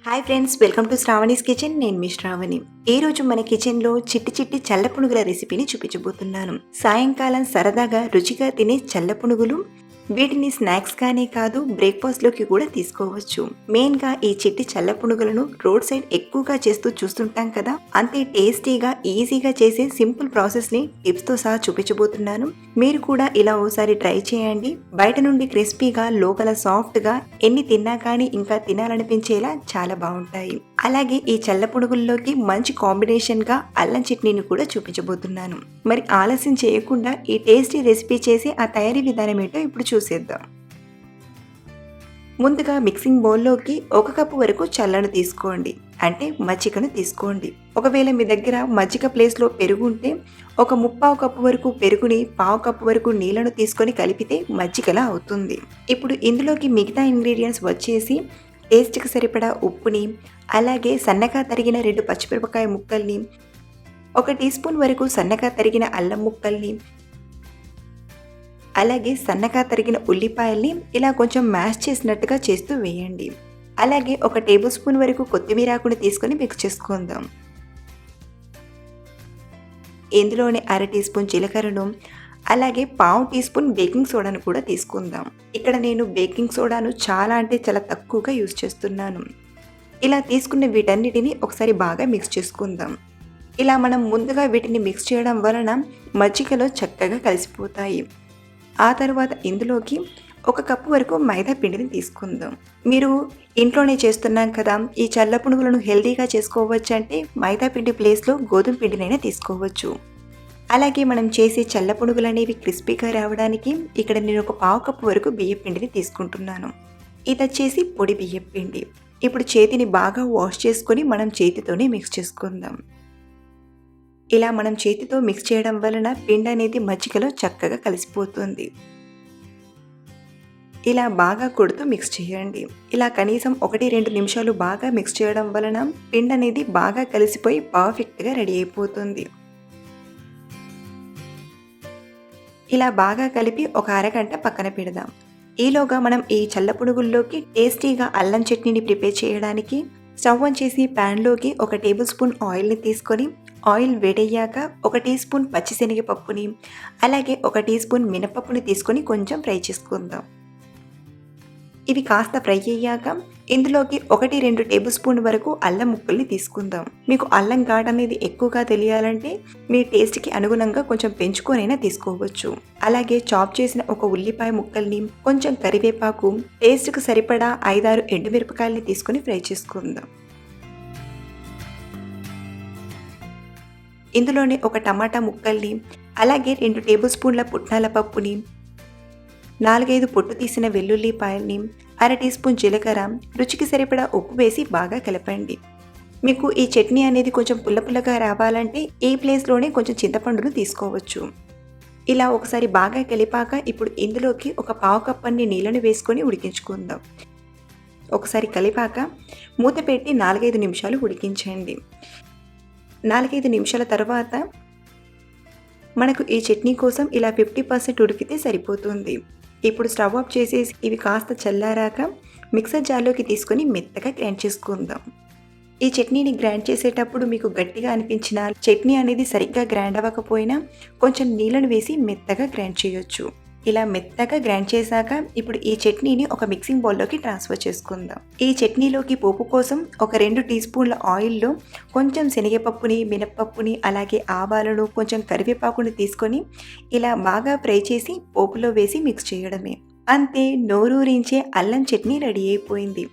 Hi friends, welcome to Sravani's kitchen. నేను మీ శ్రావణి. ఈ రోజు మన కిచెన్లో చిట్టి చిట్టి చల్ల పునుగుల రెసిపీని చూపించబోతున్నాను. సాయంకాలం సరదాగా రుచిగా తినే చల్ల పునుగులు. వీటిని స్నాక్స్ గానే కాదు, బ్రేక్ఫాస్ట్లోకి కూడా తీసుకోవచ్చు. మెయిన్గా ఈ చిట్టి చల్ల పునుగులను రోడ్ సైడ్ ఎక్కువగా చేస్తూ చూస్తుంటాం కదా, అంతే టేస్టీగా ఈజీగా చేసే సింపుల్ ప్రాసెస్ని టిప్స్తో సహా చూపించబోతున్నాను. మీరు కూడా ఇలా ఓసారి ట్రై చేయండి. బయట నుండి క్రిస్పీగా, లోపల సాఫ్ట్గా, ఎన్ని తిన్నా కానీ ఇంకా తినాలనిపించేలా చాలా బాగుంటాయి. అలాగే ఈ చల్ల పునుగుల్లోకి మంచి కాంబినేషన్గా అల్లం చట్నీని కూడా చూపించబోతున్నాను. మరి ఆలస్యం చేయకుండా ఈ టేస్టీ రెసిపీ చేసి ఆ తయారీ విధానం ఏంటో ఇప్పుడు చూసేద్దాం. ముందుగా మిక్సింగ్ బౌల్లోకి 1 కప్పు వరకు చల్లను తీసుకోండి, అంటే మజ్జిగను తీసుకోండి. ఒకవేళ మీ దగ్గర మజ్జిగ ప్లేస్లో పెరుగు ఉంటే 1/4 కప్పు వరకు పెరుగుని 1/2 కప్పు వరకు నీళ్లను తీసుకొని కలిపితే మజ్జిగలా అవుతుంది. ఇప్పుడు ఇందులోకి మిగతా ఇంగ్రీడియంట్స్ వచ్చేసి టేస్ట్కి సరిపడా ఉప్పుని, అలాగే సన్నగా తరిగిన 2 పచ్చిమిరపకాయ ముక్కల్ని, 1 టీ స్పూన్ వరకు సన్నగా తరిగిన అల్లం ముక్కల్ని, అలాగే సన్నగా తరిగిన ఉల్లిపాయల్ని ఇలా కొంచెం మ్యాష్ చేసినట్టుగా చేస్తూ వేయండి. అలాగే 1 టేబుల్ స్పూన్ వరకు కొత్తిమీర ఆకుని తీసుకొని మిక్స్ చేసుకుందాం. ఇందులోనే 1/2 టీ స్పూన్ జీలకర్రను, అలాగే 1/2 టీ స్పూన్ బేకింగ్ సోడాను కూడా తీసుకుందాం. ఇక్కడ నేను బేకింగ్ సోడాను చాలా చాలా తక్కువగా యూజ్ చేస్తున్నాను. ఇలా తీసుకున్న వీటన్నిటిని ఒకసారి బాగా మిక్స్ చేసుకుందాం. ఇలా మనం ముందుగా వీటిని మిక్స్ చేయడం వలన మజ్జిగలో చక్కగా కలిసిపోతాయి. ఆ తర్వాత ఇందులోకి 1 కప్పు వరకు మైదా పిండిని తీసుకుందాం. మీరు ఇంట్లోనే చేస్తున్నాం కదా, ఈ చల్ల పునుగులను హెల్తీగా చేసుకోవచ్చు అంటే మైదా పిండి ప్లేస్లో గోధుమ పిండినైనా తీసుకోవచ్చు. అలాగే మనం చేసే చల్ల పునుగులు అనేవి క్రిస్పీగా రావడానికి ఇక్కడ నేను 1/4 కప్పు వరకు బియ్యం పిండిని తీసుకుంటున్నాను. ఇది వచ్చేసి పొడి బియ్యం పిండి. ఇప్పుడు చేతిని బాగా వాష్ చేసుకొని మనం చేతితోనే మిక్స్ చేసుకుందాం. ఇలా మనం చేతితో మిక్స్ చేయడం వలన పిండి అనేది మజ్జిగలో చక్కగా కలిసిపోతుంది. ఇలా బాగా కొడుతూ మిక్స్ చేయండి. ఇలా కనీసం 1-2 నిమిషాలు బాగా మిక్స్ చేయడం వలన పిండి అనేది బాగా కలిసిపోయి పర్ఫెక్ట్గా రెడీ అయిపోతుంది. ఇలా బాగా కలిపి ఒక అరగంట పక్కన పెడదాం. ఈలోగా మనం ఈ చల్ల పునుగుల్లోకి టేస్టీగా అల్లం చట్నీని ప్రిపేర్ చేయడానికి స్టవ్ ఆన్ చేసి ప్యాన్లోకి 1 టేబుల్ స్పూన్ ఆయిల్ని తీసుకొని, ఆయిల్ వేడయ్యాక 1 టీ స్పూన్ పచ్చిశనగపప్పుని, అలాగే 1 టీ స్పూన్ మినపప్పుని తీసుకొని కొంచెం ఫ్రై చేసుకుందాం. ఇవి కాస్త ఫ్రై అయ్యాక ఇందులోకి 1-2 టేబుల్ స్పూన్ వరకు అల్లం ముక్కల్ని తీసుకుందాం. మీకు అల్లం ఘాటు అనేది ఎక్కువగా తెలియాలంటే మీ టేస్ట్కి అనుగుణంగా కొంచెం పెంచుకొనైనా తీసుకోవచ్చు. అలాగే చాప్ చేసిన 1 ఉల్లిపాయ ముక్కల్ని, కొంచెం కరివేపాకు, టేస్ట్కి సరిపడా 5-6 ఎండుమిరపకాయల్ని తీసుకొని ఫ్రై చేసుకుందాం. ఇందులోనే 1 టమాటా ముక్కల్ని, అలాగే 2 టేబుల్ స్పూన్ల పుట్నాల పప్పుని, 4-5 పొట్టు తీసిన వెల్లుల్లిపాయల్ని, 1/2 టీ స్పూన్ జీలకర్ర, రుచికి సరిపడా ఉప్పు వేసి బాగా కలపండి. మీకు ఈ చట్నీ అనేది కొంచెం పుల్లగా రావాలంటే ఈ ప్లేస్లోనే కొంచెం చింతపండును తీసుకోవచ్చు. ఇలా ఒకసారి బాగా కలిపాక ఇప్పుడు ఇందులోకి 1/4 కప్ అన్ని నీళ్ళను వేసుకొని ఉడికించుకుందాం. ఒకసారి కలిపాక మూత పెట్టి 4-5 నిమిషాలు ఉడికించండి. 4-5 నిమిషాల తర్వాత మనకు ఈ చట్నీ కోసం ఇలా 50% ఉడికితే సరిపోతుంది. ఇప్పుడు స్టవ్ ఆఫ్ చేసేసి ఇవి కాస్త చల్లారాక మిక్సర్ జార్లోకి తీసుకొని మెత్తగా గ్రైండ్ చేసుకుందాం. ఈ చట్నీని గ్రైండ్ చేసేటప్పుడు మీకు గట్టిగా అనిపించిన, చట్నీ అనేది సరిగ్గా గ్రైండ్ అవ్వకపోయినా కొంచెం నీళ్ళను వేసి మెత్తగా గ్రైండ్ చేయొచ్చు. ఇలా మెత్తగా గ్రైండ్ చేశాక ఇప్పుడు ఈ చట్నీని ఒక మిక్సింగ్ బౌల్లోకి ట్రాన్స్ఫర్ చేసుకుందాం. ఈ చట్నీలోకి పోపు కోసం 2 టీ స్పూన్ల ఆయిల్లో కొంచెం శనగపప్పుని, మినపప్పుని, అలాగే ఆవాలను, కొంచెం కరివేపాకుని తీసుకొని ఇలా బాగా ఫ్రై చేసి పోపులో వేసి మిక్స్ చేయడమే. అంతే, నోరూరించే అల్లం చట్నీ రెడీ అయిపోయింది.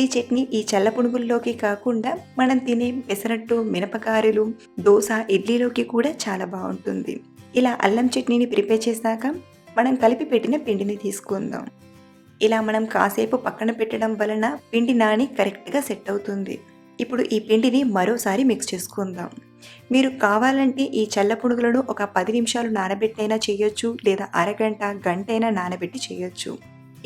ఈ చట్నీ ఈ చల్ల పునుగుల్లోకి కాకుండా మనం తినే పెసరట్టు, మినపగారెలు, దోశ, ఇడ్లీలోకి కూడా చాలా బాగుంటుంది. ఇలా అల్లం చట్నీని ప్రిపేర్ చేశాక మనం కలిపి పెట్టిన పిండిని తీసుకుందాం. ఇలా మనం కాసేపు పక్కన పెట్టడం వలన పిండి నాని కరెక్ట్గా సెట్ అవుతుంది. ఇప్పుడు ఈ పిండిని మరోసారి మిక్స్ చేసుకుందాం. మీరు కావాలంటే ఈ చల్ల పునుగులను ఒక 10 నిమిషాలు నానబెట్టైనా చేయొచ్చు, లేదా అరగంట, గంట అయినా నానబెట్టి చేయొచ్చు.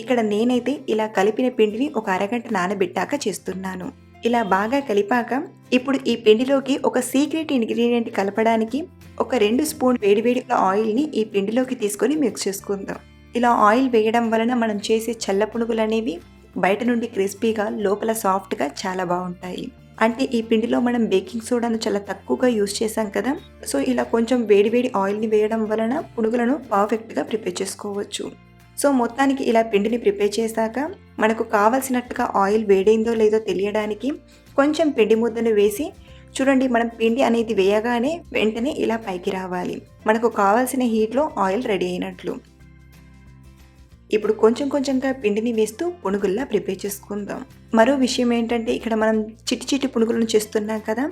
ఇక్కడ నేనైతే ఇలా కలిపిన పిండిని ఒక అరగంట నానబెట్టాక చేస్తున్నాను. ఇలా బాగా కలిపాక ఇప్పుడు ఈ పిండిలోకి ఒక సీక్రెట్ ఇంగ్రీడియంట్ కలపడానికి 2 స్పూన్ వేడివేడి ఆయిల్ని ఈ పిండిలోకి తీసుకొని మిక్స్ చేసుకుందాం. ఇలా ఆయిల్ వేయడం వలన మనం చేసే చల్ల పునుగులు అనేవి బయట నుండి క్రిస్పీగా లోపల సాఫ్ట్గా చాలా బాగుంటాయి. అంటే ఈ పిండిలో మనం బేకింగ్ సోడాను చాలా తక్కువగా యూస్ చేసాం కదా, సో ఇలా కొంచెం వేడివేడి ఆయిల్ని వేయడం వలన పునుగులను పర్ఫెక్ట్గా ప్రిపేర్ చేసుకోవచ్చు. సో మొత్తానికి ఇలా పిండిని ప్రిపేర్ చేశాక మనకు కావాల్సినట్టుగా ఆయిల్ వేడైందో లేదో తెలియడానికి కొంచెం పిండి ముద్దను వేసి చూడండి, మనం పిండి అనేది వేయగానే వెంటనే ఇలా పైకి రావాలి. మనకు కావాల్సిన హీట్లో ఆయిల్ రెడీ అయినట్లు. ఇప్పుడు కొంచెం కొంచెంగా పిండిని వేస్తూ పునుగుల్లా ప్రిపేర్ చేసుకుందాం. మరో విషయం ఏంటంటే ఇక్కడ మనం చిట్టి చిట్టి పునుగులను చేస్తున్నాం కదా,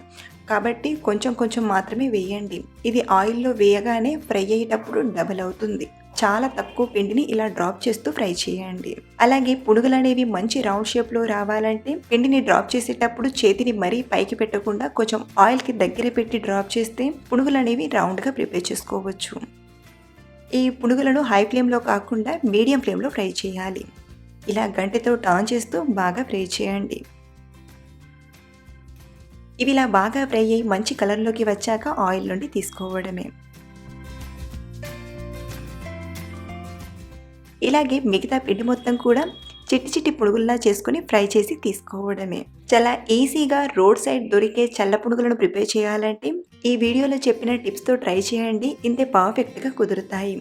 కాబట్టి కొంచెం కొంచెం మాత్రమే వేయండి. ఇది ఆయిల్లో వేయగానే ఫ్రై అయ్యేటప్పుడు డబల్ అవుతుంది. చాలా తక్కువ పిండిని ఇలా డ్రాప్ చేస్తూ ఫ్రై చేయండి. అలాగే పునుగులు అనేవి మంచి రౌండ్ షేప్లో రావాలంటే పిండిని డ్రాప్ చేసేటప్పుడు చేతిని మరీ పైకి పెట్టకుండా కొంచెం ఆయిల్కి దగ్గర పెట్టి డ్రాప్ చేస్తే పునుగులు అనేవి రౌండ్గా ప్రిపేర్ చేసుకోవచ్చు. ఈ పునుగులను హై ఫ్లేమ్లో కాకుండా మీడియం ఫ్లేమ్లో ఫ్రై చేయాలి. ఇలా గంటెతో టర్న్ చేస్తూ బాగా ఫ్రై చేయండి. ఇవి ఇలా బాగా ఫ్రై అయ్యి మంచి కలర్లోకి వచ్చాక ఆయిల్ నుండి తీసుకోవడమే. ఇలాగే మిగతా పిండి మొత్తం కూడా చిట్టి చిట్టి పునుగుల్లా చేసుకుని ఫ్రై చేసి తీసుకోవడమే. చాలా ఈజీగా రోడ్ సైడ్ దొరికే చల్ల పునుగులను ప్రిపేర్ చేయాలంటే ఈ వీడియోలో చెప్పిన టిప్స్తో ట్రై చేయండి. ఇంతే పర్ఫెక్ట్గా కుదురుతాయి.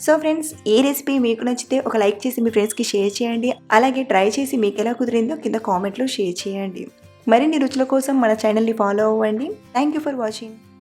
సో ఫ్రెండ్స్, ఈ రెసిపీ మీకు నచ్చితే ఒక లైక్ చేసి మీ ఫ్రెండ్స్కి షేర్ చేయండి. అలాగే ట్రై చేసి మీకు ఎలా కుదిరిందో కింద కామెంట్లో షేర్ చేయండి. మరిన్ని రుచుల కోసం మన ఛానల్ని ఫాలో అవ్వండి. Thank you for watching.